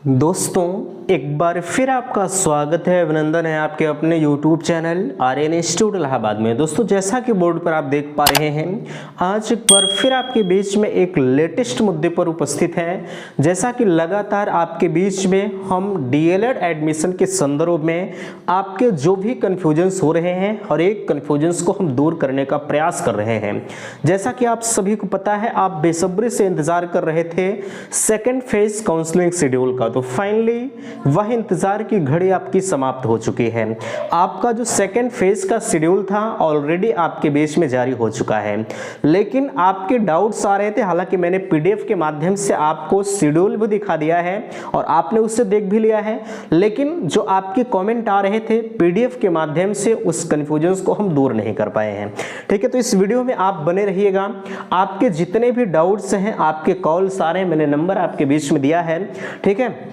दोस्तों एक बार फिर आपका स्वागत है, अभिनंदन है आपके अपने YouTube channel Aryan institute Allahabad में। दोस्तों जैसा कि बोर्ड पर आप देख पा रहे हैं, आज एक बार फिर आपके बीच में एक लेटेस्ट मुद्दे पर उपस्थित है। जैसा कि लगातार आपके बीच में हम डीएलएड एडमिशन के संदर्भ में आपके जो भी कन्फ्यूजन्स हो रहे हैं, हर एक कन्फ्यूजन्स को हम दूर करने का प्रयास कर रहे हैं। जैसा कि आप सभी को पता है, आप बेसब्री से इंतजार कर रहे थे सेकेंड फेज काउंसलिंग शेड्यूल का, तो फाइनली वह इंतजार की घड़ी आपकी समाप्त हो चुकी है। आपका जो सेकेंड फेज का शेड्यूल था ऑलरेडी आपके बेस में जारी हो चुका है, लेकिन आपके डाउट्स आ रहे थे। हालांकि मैंने पीडीएफ के माध्यम से आपको शेड्यूल भी दिखा दिया है और आपने उससे देख भी लिया है, लेकिन जो आपके कमेंट आ रहे थे पीडीएफ के माध्यम से, उस कंफ्यूजन्स को हम दूर नहीं कर पाए हैं। ठीक है, तो इस वीडियो में आप बने रहिएगा। आपके जितने भी डाउट्स हैं, आपके कॉल्स आ रहे हैं, मैंने नंबर आपके बीच में दिया है। ठीक है,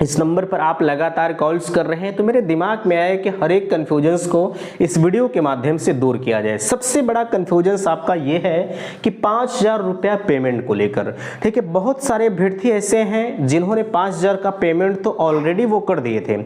इस नंबर पर आप लगातार कॉल्स कर रहे हैं, तो मेरे दिमाग में आया कि हर एक कन्फ्यूजन्स को इस वीडियो के माध्यम से दूर किया जाए। सबसे बड़ा कन्फ्यूजन्स आपका ये है कि 5,000 रुपया पेमेंट को लेकर। ठीक है, बहुत सारे अभ्यर्थी ऐसे हैं जिन्होंने 5,000 का पेमेंट तो ऑलरेडी वो कर दिए थे,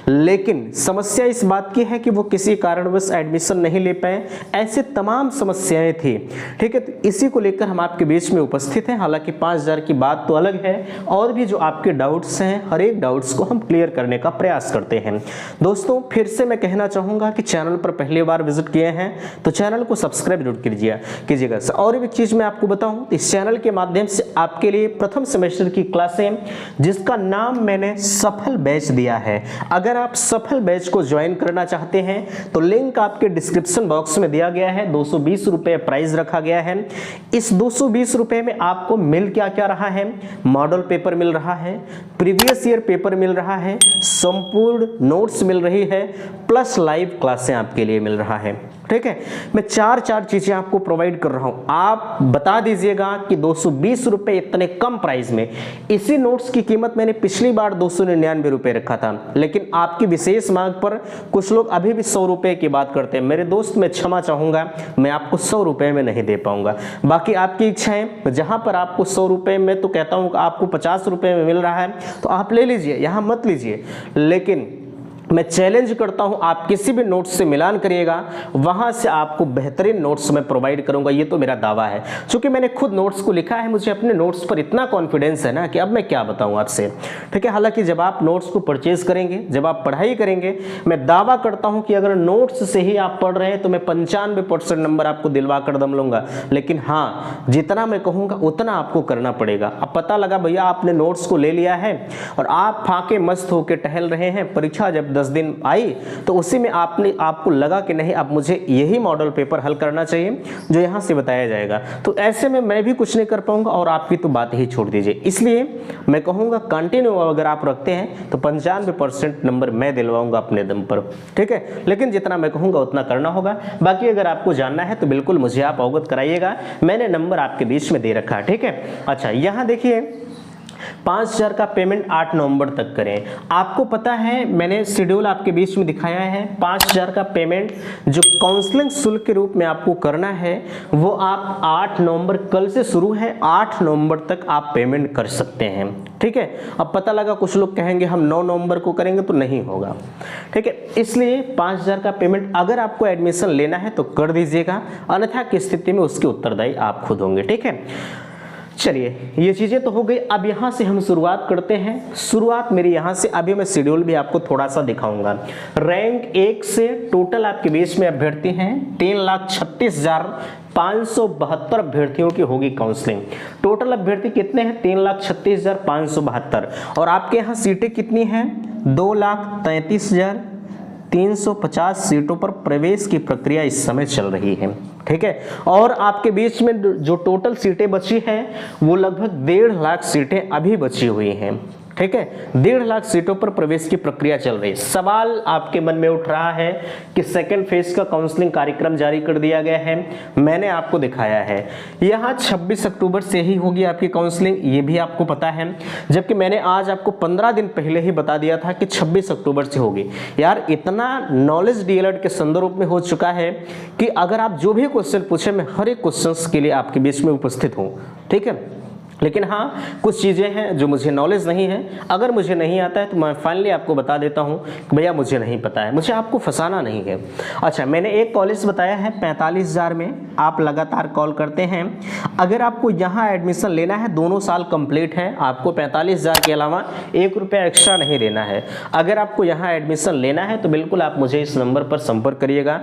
लेकिन समस्या इस बात की है कि वो किसी कारणवश एडमिशन नहीं ले पाए। ऐसे तमाम समस्याएं थी। ठीक है, तो इसी को लेकर हम आपके बीच में उपस्थित हैं। हालांकि 5,000 की बात तो अलग है, और भी जो आपके डाउट्स हैं, हर एक डाउट्स को हम क्लियर करने का प्रयास करते हैं। दोस्तों फिर से मैं कहना चाहूंगा कि चैनल पर पहली बार विजिट किए हैं तो चैनल को सब्सक्राइब जरूर कीजिएगा। और एक चीज मैं आपको बताऊं, इस चैनल के माध्यम से आपके लिए प्रथम सेमेस्टर की क्लासें, जिसका नाम मैंने सफल बैच दिया है, अगर आप सफल बैच को ज्वाइन करना चाहते हैं तो लिंक आपके डिस्क्रिप्शन बॉक्स में दिया गया है। 220 रुपए प्राइस रखा गया है। इस 220 रुपए में आपको मिल क्या क्या रहा है, मॉडल पेपर मिल रहा है, प्रीवियस ईयर पेपर मिल रहा है, संपूर्ण नोट्स मिल रही है, प्लस लाइव क्लासें आपके लिए मिल रहा है। ठीक है, मैं चार चीजें आपको प्रोवाइड कर रहा हूं। आप बता दीजिएगा कि 220 रुपए इतने कम प्राइस में, इसी नोट्स की कीमत मैंने पिछली बार 299 रुपए रखा था, लेकिन आपकी विशेष मांग पर कुछ लोग अभी भी 100 रुपए की बात करते हैं। मेरे दोस्त, मैं क्षमा चाहूंगा, मैं आपको 100 रुपए में नहीं दे पाऊंगा। बाकी आपकी इच्छा है, जहां पर आपको 100 रुपए में तो कहता हूं आपको 50 रुपए में मिल रहा है तो आप ले लीजिए, यहां मत लीजिए। लेकिन मैं चैलेंज करता हूं, आप किसी भी नोट्स से मिलान करिएगा, वहां से आपको बेहतरीन नोट्स मैं प्रोवाइड करूंगा, ये तो मेरा दावा है। क्योंकि मैंने खुद नोट्स को लिखा है, मुझे अपने नोट्स पर इतना कॉन्फिडेंस है ना कि अब मैं क्या बताऊं आपसे। ठीक है, हालांकि जब आप नोट्स को परचेज करेंगे, जब आप पढ़ाई करेंगे, मैं दावा करता हूं कि अगर नोट्स से ही आप पढ़ रहे हैं तो मैं 95% नंबर आपको दिलवा कर दम लूंगा। लेकिन हाँ, जितना मैं कहूंगा उतना आपको करना पड़ेगा। अब पता लगा भैया आपने नोट्स को ले लिया है और आप फाके मस्त होकर टहल रहे हैं, परीक्षा जब 10 दिन आई तो उसी में आपको लगा कि नहीं, अब मुझे यही मॉडल पेपर हल करना चाहिए जो यहां से बताया जाएगा, तो ऐसे में मैं भी कुछ नहीं कर पाऊंगा और आपकी तो बात ही छोड़ दीजिए। इसलिए मैं कहूंगा कंटिन्यू अगर आप रखते हैं तो 95% नंबर मैं दिलवाऊंगा अपने दम पर। ठीक है, लेकिन जितना मैं कहूंगा उतना करना होगा। बाकी अगर आपको जानना है तो बिल्कुल मुझे आप अवगत कराइएगा, मैंने नंबर आपके बीच में दे रखा है। ठीक है, अच्छा यहां देखिए 5,000 का पेमेंट 8 नवंबर तक करें। आपको पता है मैंने शेड्यूल आपके बीच में दिखाया है। 5,000 का पेमेंट जो काउंसलिंग शुल्क के रूप में आपको करना है वो आप 8 नवंबर, कल से शुरू है, 8 नवंबर तक आप पेमेंट कर सकते हैं। ठीक है, अब पता लगा कुछ लोग कहेंगे हम 9 नवंबर को करेंगे, तो नहीं होगा। ठीक है, इसलिए 5,000 का पेमेंट अगर आपको एडमिशन लेना है तो कर दीजिएगा, अन्यथा की स्थिति में उसके उत्तरदायी आप खुद होंगे। ठीक है, चलिए ये चीजें तो हो गई। अब यहां से हम शुरुआत करते हैं। शुरुआत मेरी यहां से, अभी मैं शेड्यूल भी आपको थोड़ा सा दिखाऊंगा। रैंक 1 से टोटल आपके बीच में अभ्यर्थी हैं 3,36,572 अभ्यर्थियों की होगी काउंसलिंग। टोटल अभ्यर्थी कितने हैं? 3,36,572। और आपके यहाँ सीटें कितनी हैं? 2,33,350 सीटों पर प्रवेश की प्रक्रिया इस समय चल रही है। ठीक है, और आपके बीच में जो टोटल सीटें बची हैं वो लगभग 1.5 लाख सीटें अभी बची हुई हैं। ठीक है, 1.5 लाख सीटों पर प्रवेश की प्रक्रिया चल रही है। सवाल आपके मन में उठ रहा है कि सेकेंड फेज का काउंसलिंग कार्यक्रम जारी कर दिया गया है, मैंने आपको दिखाया है। यहाँ 26 अक्टूबर से ही होगी आपकी काउंसलिंग, ये भी आपको पता है, जबकि मैंने आज आपको 15 दिन पहले ही बता दिया था कि 26 अक्टूबर से होगी। यार इतना नॉलेज डीएलएड के संदर्भ में हो चुका है कि अगर आप जो भी क्वेश्चन पूछे, मैं हर एक क्वेश्चन के लिए आपके बीच में उपस्थित हूँ। ठीक है, लेकिन हाँ, कुछ चीज़ें हैं जो मुझे नॉलेज नहीं है। अगर मुझे नहीं आता है तो मैं फाइनली आपको बता देता हूँ कि भैया मुझे नहीं पता है, मुझे आपको फंसाना नहीं है। अच्छा, मैंने एक कॉलेज बताया है 45,000 में, आप लगातार कॉल करते हैं। अगर आपको यहाँ एडमिशन लेना है, दोनों साल कंप्लीट है, आपको 45,000 के अलावा 1 रुपया एक्स्ट्रा नहीं देना है। अगर आपको यहाँ एडमिशन लेना है तो बिल्कुल आप मुझे इस नंबर पर संपर्क करिएगा।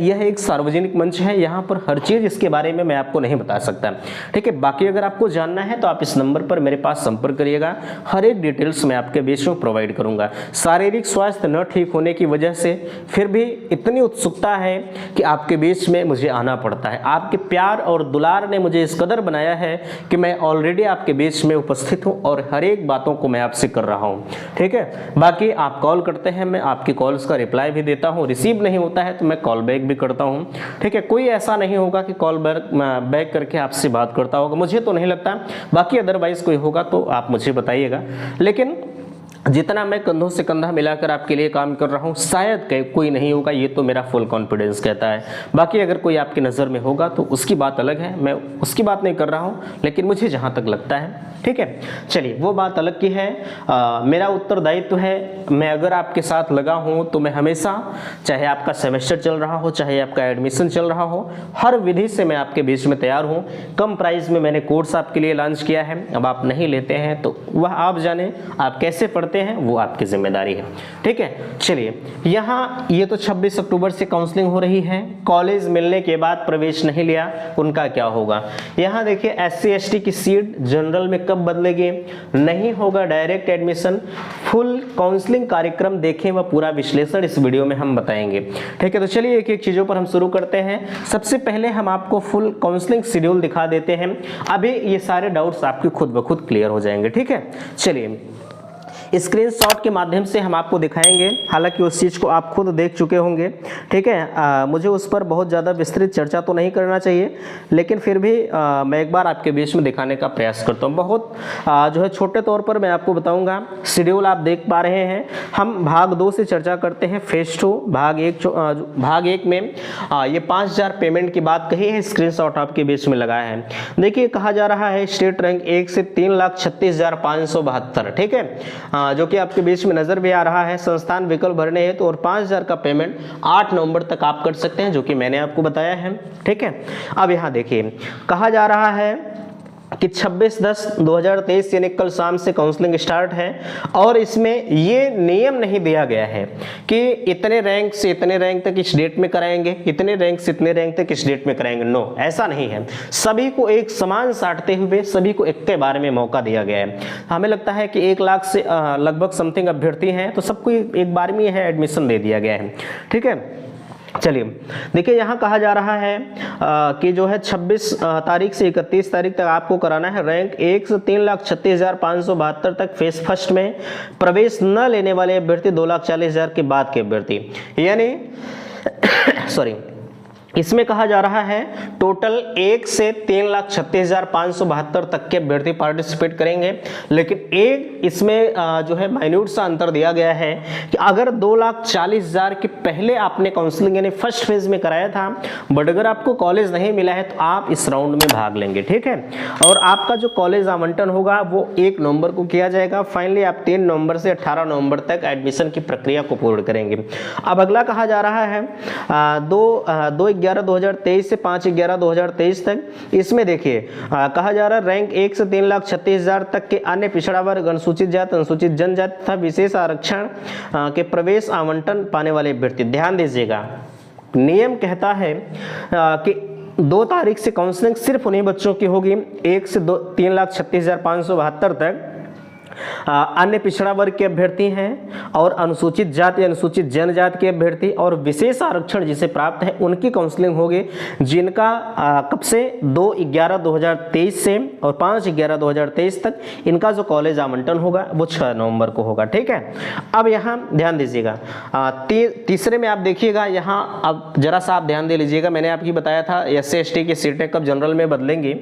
यह एक सार्वजनिक मंच है, यहाँ पर हर चीज़ इसके बारे में मैं आपको नहीं बता सकता, ठीक है। बाकी अगर आपको जानना है तो आप इस नंबर पर मेरे पास संपर्क करिएगा, हर एक डिटेल्स मैं आपके बीच में प्रोवाइड करूंगा। शारीरिक स्वास्थ्य न ठीक होने की वजह से फिर भी इतनी उत्सुकता है कि आपके बीच में मुझे आना पड़ता है। आपके प्यार और दुलार ने मुझे इस कदर बनाया है कि मैं ऑलरेडी आपके बीच में उपस्थित हूँ और हर एक बातों को मैं आपसे कर रहा हूँ, ठीक है। बाकी आप कॉल करते हैं, मैं आपकी कॉल्स का रिप्लाई भी देता हूँ, रिसीव नहीं होता है तो मैं कॉल बैक भी करता हूँ, ठीक है। कोई ऐसा नहीं होगा कि कॉल बैक करके आपसे बात करता होगा, मुझे तो नहीं लगता। बाकी अदरवाइज कोई होगा तो आप मुझे बताइएगा। लेकिन जितना मैं कंधों से कंधा मिलाकर आपके लिए काम कर रहा हूँ, शायद कोई नहीं होगा, ये तो मेरा फुल कॉन्फिडेंस कहता है। बाकी अगर कोई आपकी नज़र में होगा तो उसकी बात अलग है, मैं उसकी बात नहीं कर रहा हूँ, लेकिन मुझे जहाँ तक लगता है, ठीक है। चलिए, वो बात अलग की है। मेरा उत्तरदायित्व है, मैं अगर आपके साथ लगा हूँ तो मैं हमेशा, चाहे आपका सेमेस्टर चल रहा हो, चाहे आपका एडमिशन चल रहा हो, हर विधि से मैं आपके बीच में तैयार हूँ। कम प्राइस में मैंने कोर्स आपके लिए लॉन्च किया है। अब आप नहीं लेते हैं तो वह आप जाने, आप कैसे पढ़ते हैं वो आपकी जिम्मेदारी है, ठीक है। चलिए, यहाँ ये तो 26 अक्टूबर से काउंसलिंग हो रही है। कॉलेज मिलने के बाद प्रवेश नहीं लिया, उनका क्या होगा? यहाँ देखिए, SC ST की सीट जनरल में कब बदलेगी? नहीं होगा डायरेक्ट एडमिशन। फुल काउंसलिंग कार्यक्रम देखें, वह पूरा विश्लेषण इस वीडियो में हम बताएंगे, ठीक है। तो चलिए एक एक चीजों पर हम शुरू करते हैं। सबसे पहले हम आपको फुल काउंसलिंग शेड्यूल दिखा देते हैं, अभी ये सारे डाउट्स आपके खुद ब खुद क्लियर हो जाएंगे, ठीक है। चलिए, स्क्रीनशॉट के माध्यम से हम आपको दिखाएंगे, हालांकि उस चीज़ को आप खुद देख चुके होंगे, ठीक है। मुझे उस पर बहुत ज़्यादा विस्तृत चर्चा तो नहीं करना चाहिए, लेकिन फिर भी मैं एक बार आपके बीच में दिखाने का प्रयास करता हूँ। बहुत जो है छोटे तौर पर मैं आपको बताऊँगा। शेड्यूल आप देख पा रहे हैं। हम भाग 2 से चर्चा करते हैं। फेज 2 भाग 1 में ये 5,000 पेमेंट की बात कही है, स्क्रीनशॉट आपके बीच में लगाया है। देखिए, कहा जा रहा है स्टेट रैंक 1 से 3,36,572, ठीक है, जो कि आपके बीच में नजर भी आ रहा है। संस्थान विकल्प भरने हैं तो और 5,000 का पेमेंट 8 नवंबर तक आप कर सकते हैं, जो कि मैंने आपको बताया है, ठीक है। अब यहाँ देखिए, कहा जा रहा है कि 26/10/2023 यानी कल शाम से काउंसलिंग स्टार्ट है, और इसमें ये नियम नहीं दिया गया है कि इतने रैंक से इतने रैंक तक इस डेट में कराएंगे, इतने रैंक से इतने रैंक तक इस डेट में कराएंगे। नो, ऐसा नहीं है। सभी को एक समान साटते हुए सभी को एक के बारे में मौका दिया गया है। हमें लगता है कि 1 लाख से लगभग समथिंग अभ्यर्थी हैं, तो सबको एक बार में है एडमिशन दे दिया गया है, ठीक है। चलिए, देखिए, यहाँ कहा जा रहा है कि जो है 26 तारीख से 31 तारीख तक आपको कराना है रैंक 1 से 3,36,572 तक फेज फर्स्ट में। प्रवेश न लेने वाले अभ्यर्थी 2,40,000 के बाद के अभ्यर्थी, यानी सॉरी, इसमें कहा जा रहा है टोटल 1 से 3,36,572 तक के अभ्यर्थी पार्टिसिपेट करेंगे। लेकिन एक इसमें जो है माइन्यूट सा अंतर दिया गया है कि अगर 2,40,000 के पहले आपने काउंसलिंग यानी फर्स्ट फेज में कराया था, बट अगर आपको कॉलेज नहीं मिला है तो आप इस राउंड में भाग लेंगे, ठीक है। और आपका जो कॉलेज आवंटन होगा वो 1 नवंबर को किया जाएगा। फाइनली आप 3 नवंबर से 18 नवंबर तक एडमिशन की प्रक्रिया को पूर्ण करेंगे। अब अगला कहा जा रहा है 2/11/2023 से 5/11/2023 तक। इसमें देखिए, कहा जा रहा है रैंक 1 से 3,36,000 तक के अन्य पिछड़ा वर्ग, अनुसूचित जाति, अनुसूचित जनजाति तथा विशेष आरक्षण के प्रवेश आवंटन पाने वाले अभ्यर्थी, ध्यान दीजिएगा, नियम कहता है कि 2 तारीख से काउंसलिंग सिर्फ उन्हीं बच्चों की होगी 1 से 3,36,572 तक। अन्य पिछड़ा वर्ग के अभ्यर्थी हैं और अनुसूचित जाति, अनुसूचित जनजाति के अभ्यर्थी और विशेष आरक्षण जिसे प्राप्त है उनकी काउंसलिंग होगी, जिनका कब से 2/11/2023 से और 5/11/2023 तक इनका जो कॉलेज आवंटन होगा वो 6 नवंबर को होगा, ठीक है। अब यहाँ ध्यान दीजिएगा, तीसरे में आप देखिएगा, यहाँ अब जरा सा आप ध्यान दे लीजिएगा, मैंने आपकी बताया था SC ST की सीटें कब जनरल में बदलेंगी।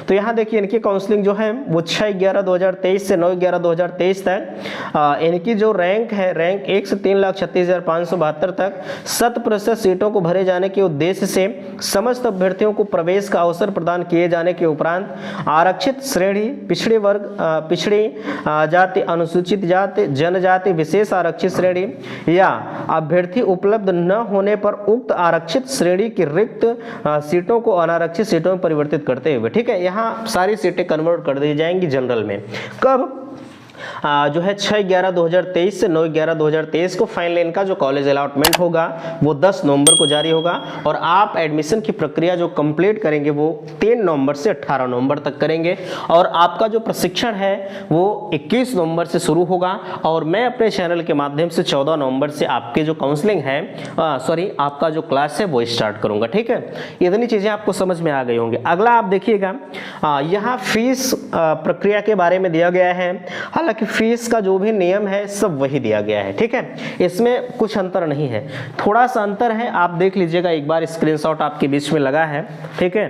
तो यहाँ देखिए, इनकी काउंसलिंग जो है वो 6/11/2023 से 9/11/2023 तक इनकी जो रैंक है, रैंक 1 से 3,36,572 तक 100% सीटों को भरे जाने के उद्देश्य से समस्त अभ्यर्थियों को प्रवेश का अवसर प्रदान किए जाने के उपरांत आरक्षित श्रेणी, पिछड़े वर्ग, पिछड़ी जाति, अनुसूचित जाति, जनजाति, विशेष आरक्षित श्रेणी या अभ्यर्थी उपलब्ध न होने पर उक्त आरक्षित श्रेणी की रिक्त सीटों को अनारक्षित सीटों में परिवर्तित करते हुए, ठीक है, यहाँ सारी सीटें कन्वर्ट कर दी जाएंगी जनरल में। कब? जो है 6/11/2023 से 9/11/2023 को फाइनल इनका जो कॉलेज अलॉटमेंट होगा वो 10 नवंबर को जारी होगा और आप एडमिशन की प्रक्रिया जो कंप्लीट करेंगे वो 3 नवंबर से 18 नवंबर तक करेंगे और आपका जो प्रशिक्षण है वो 21 नवंबर से शुरू होगा और मैं अपने चैनल के माध्यम से 14 नवंबर से आपके जो काउंसलिंग है आपका जो क्लास है वो स्टार्ट करूंगा, ठीक है। इतनी चीजें आपको समझ में आ गई होंगी। अगला आप देखिएगा, यहाँ फीस प्रक्रिया के बारे में दिया गया है। हालांकि फीस का जो भी नियम है सब वही दिया गया है, ठीक है, इसमें कुछ अंतर नहीं है, थोड़ा सा अंतर है, आप देख लीजिएगा एक बार, स्क्रीनशॉट आपके बीच में लगा है, ठीक है।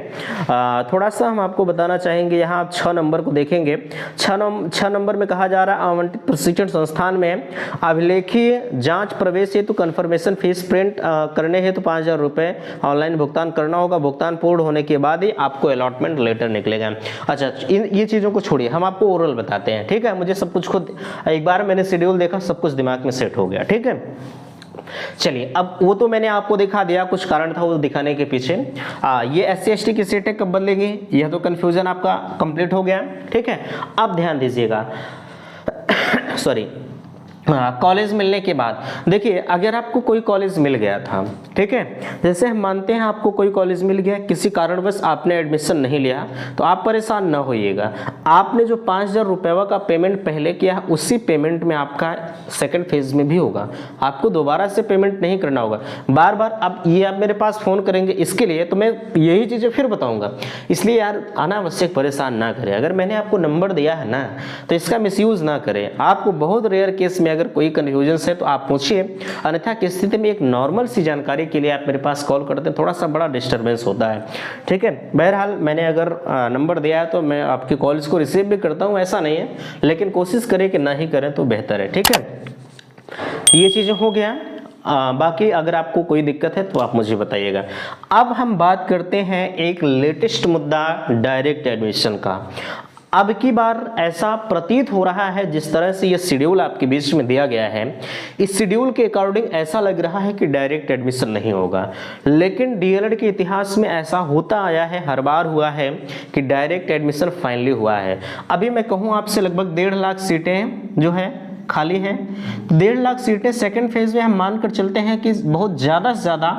थोड़ा सा हम आपको बताना चाहेंगे, यहाँ आप 6 नंबर को देखेंगे, 6 नंबर में कहा जा रहा है आवंटित प्रशिक्षण संस्थान में अभिलेखीय जांच प्रवेश हेतु कन्फर्मेशन फीस प्रिंट करने हेतु 5,000 रुपये ऑनलाइन भुगतान करना होगा। भुगतान पूर्ण होने के बाद ही आपको अलॉटमेंट लेटर निकलेगा। अच्छा, ये चीज़ों को छोड़िए, हम आपको ओरल बताते हैं, ठीक है। मुझे सब कुछ खुद एक बार मैंने शेड्यूल देखा, सब कुछ दिमाग में सेट हो गया, ठीक है। चलिए, अब वो तो मैंने आपको दिखा दिया, कुछ कारण था वो दिखाने के पीछे। ये SC ST की सीटें कब बदलेंगी, यह तो कंफ्यूजन आपका कंप्लीट हो गया, ठीक है। अब ध्यान दीजिएगा सॉरी, कॉलेज मिलने के बाद देखिए, अगर आपको कोई कॉलेज मिल गया था, ठीक है, जैसे हम मानते हैं आपको कोई कॉलेज मिल गया, किसी कारणवश आपने एडमिशन नहीं लिया, तो आप परेशान ना होइएगा। आपने जो 5,000 रुपये का पेमेंट पहले किया है उसी पेमेंट में आपका सेकंड फेज में भी होगा, आपको दोबारा से पेमेंट नहीं करना होगा बार बार। अब ये आप मेरे पास फ़ोन करेंगे इसके लिए, तो मैं यही चीज़ें फिर बताऊँगा, इसलिए यार अनावश्यक परेशान ना करें। अगर मैंने आपको नंबर दिया है ना, तो इसका मिसयूज़ ना करें। आपको बहुत रेयर केस में अगर कोई कन्फ्यूजन है तो आप पूछिए, अन्यथा की स्थिति में एक नॉर्मल सी जानकारी के लिए आप मेरे पास कॉल करते हैं, थोड़ा सा बड़ा डिस्टर्बेंस होता है, ठीक है। बहरहाल मैंने अगर नंबर दिया है तो मैं आपके कॉल्स को रिसीव भी करता हूं, ऐसा नहीं है, लेकिन कोशिश करें कि ना ही करें तो बेहतर है, ठीक है। ये चीज़ें हो गया। बाकी अगर आपको कोई दिक्कत है तो आप मुझे बताइएगा। अब हम बात करते हैं एक लेटेस्ट मुद्दा, डायरेक्ट एडमिशन का। अब की बार ऐसा प्रतीत हो रहा है, जिस तरह से ये शेड्यूल आपके बीच में दिया गया है, इस शेड्यूल के अकॉर्डिंग ऐसा लग रहा है कि डायरेक्ट एडमिशन नहीं होगा, लेकिन डीएलएड के इतिहास में ऐसा होता आया है, हर बार हुआ है कि डायरेक्ट एडमिशन फाइनली हुआ है। अभी मैं कहूँ आपसे लगभग 1.5 लाख सीटें जो है खाली हैं। 1.5 लाख सीटें सेकेंड फेज में हम मानकर चलते हैं कि बहुत ज़्यादा से ज़्यादा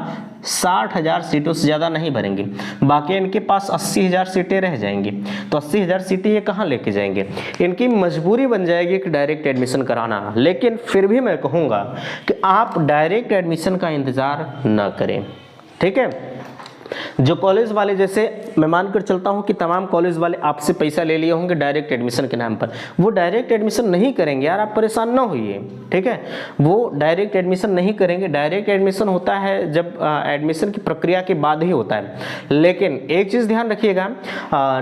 60,000 सीटों से ज़्यादा नहीं भरेंगे, बाकी इनके पास 80,000 सीटें रह जाएंगी। तो 80,000 सीटें ये कहाँ लेके जाएंगे, इनकी मजबूरी बन जाएगी कि डायरेक्ट एडमिशन कराना। लेकिन फिर भी मैं कहूँगा कि आप डायरेक्ट एडमिशन का इंतज़ार ना करें, ठीक है। जो कॉलेज वाले, जैसे मैं मानकर चलता हूं कि तमाम कॉलेज वाले आपसे पैसा ले लिए होंगे डायरेक्ट एडमिशन के नाम पर, वो डायरेक्ट एडमिशन नहीं करेंगे यार, आप परेशान ना होइए, ठीक है। वो डायरेक्ट एडमिशन नहीं करेंगे। डायरेक्ट एडमिशन होता है जब एडमिशन की प्रक्रिया के बाद ही होता है। लेकिन एक चीज़ ध्यान रखिएगा,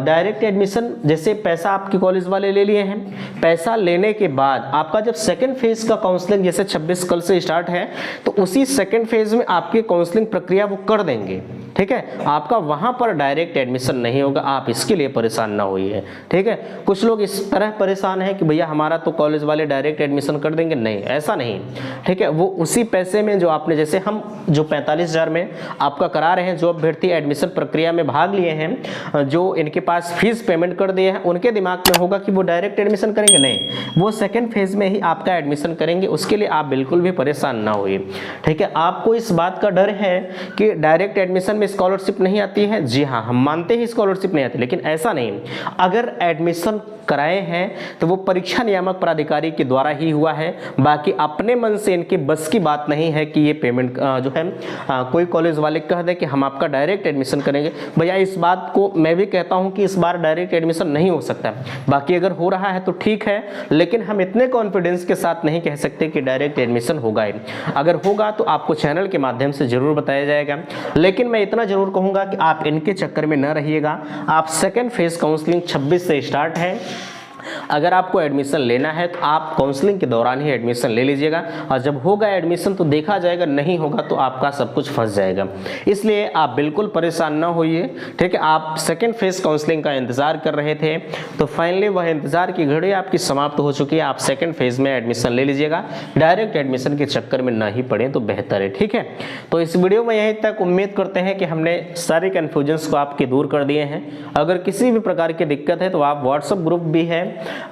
डायरेक्ट एडमिशन जैसे पैसा आपके कॉलेज वाले ले लिए हैं, पैसा लेने के बाद आपका जब सेकेंड फेज का काउंसलिंग जैसे 26 कल से स्टार्ट है, तो उसी सेकेंड फेज में आपकी काउंसलिंग प्रक्रिया वो कर देंगे, ठीक है। आपका वहां पर डायरेक्ट एडमिशन नहीं होगा, आप इसके लिए परेशान ना होइए, ठीक है। कुछ लोग इस तरह परेशान हैं कि भैया हमारा तो कॉलेज वाले डायरेक्ट एडमिशन कर देंगे, नहीं, ऐसा नहीं, ठीक है। वो उसी पैसे में जो आपने, जैसे हम जो 45,000 में आपका करा रहे हैं, जो अभ्यर्थी एडमिशन प्रक्रिया में भाग लिए हैं, जो इनके पास फीस पेमेंट कर दिए हैं, उनके दिमाग में होगा कि वो डायरेक्ट एडमिशन करेंगे, नहीं, वो सेकेंड फेज में ही आपका एडमिशन करेंगे। उसके लिए आप बिल्कुल भी परेशान ना होइए, ठीक है। आपको इस बात का डर है कि डायरेक्ट एडमिशन में स्कॉलरशिप नहीं आती है, जी हाँ, हम मानते हैं स्कॉलरशिप नहीं आती, लेकिन ऐसा नहीं। अगर एडमिशन कराए हैं तो वो परीक्षा नियामक प्राधिकारी के द्वारा ही हुआ है, बाकी अपने मन से इनके बस की बात नहीं है कि ये पेमेंट जो है कोई कॉलेज वाले कह दे कि हम आपका डायरेक्ट एडमिशन करेंगे। भैया इस बात को मैं भी कहता हूं कि इस बार डायरेक्ट एडमिशन नहीं हो सकता, बाकी अगर हो रहा है तो ठीक है, लेकिन हम इतने कॉन्फिडेंस के साथ नहीं कह सकते कि डायरेक्ट एडमिशन होगा ही। अगर होगा तो आपको चैनल के माध्यम से जरूर बताया जाएगा, लेकिन मैं इतना जरूर कहूंगा कि आप इनके चक्कर में न रहिएगा। आप सेकेंड फेज काउंसलिंग 26 से स्टार्ट है, अगर आपको एडमिशन लेना है तो आप काउंसलिंग के दौरान ही एडमिशन ले लीजिएगा, और जब होगा एडमिशन तो देखा जाएगा, नहीं होगा तो आपका सब कुछ फंस जाएगा। इसलिए आप बिल्कुल परेशान ना होइए, ठीक है। आप सेकेंड फेज काउंसलिंग का इंतजार कर रहे थे तो फाइनली वह इंतजार की घड़ी आपकी समाप्त हो चुकी है। आप सेकेंड फेज में एडमिशन ले लीजिएगा, डायरेक्ट एडमिशन के चक्कर में ना ही पड़े तो बेहतर है, ठीक है। तो इस वीडियो में यहीं तक, उम्मीद करते हैं कि हमने सारे कन्फ्यूजन्स को आपके दूर कर दिए हैं। अगर किसी भी प्रकार की दिक्कत है तो आप व्हाट्सएप ग्रुप भी है,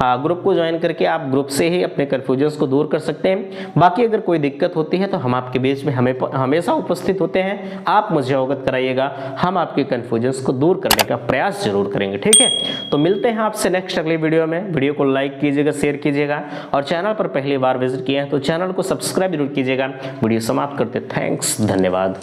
ग्रुप को ज्वाइन करके आप ग्रुप से ही अपने कन्फ्यूजन्स को दूर कर सकते हैं। बाकी अगर कोई दिक्कत होती है तो हम आपके बीच में हमेशा उपस्थित होते हैं, आप मुझे अवगत कराइएगा, हम आपके कन्फ्यूजन्स को दूर करने का प्रयास जरूर करेंगे, ठीक है। तो मिलते हैं आपसे नेक्स्ट अगली वीडियो में। वीडियो को लाइक कीजिएगा, शेयर कीजिएगा, और चैनल पर पहली बार विजिट किए हैं तो चैनल को सब्सक्राइब जरूर कीजिएगा। वीडियो समाप्त करते, थैंक्स, धन्यवाद।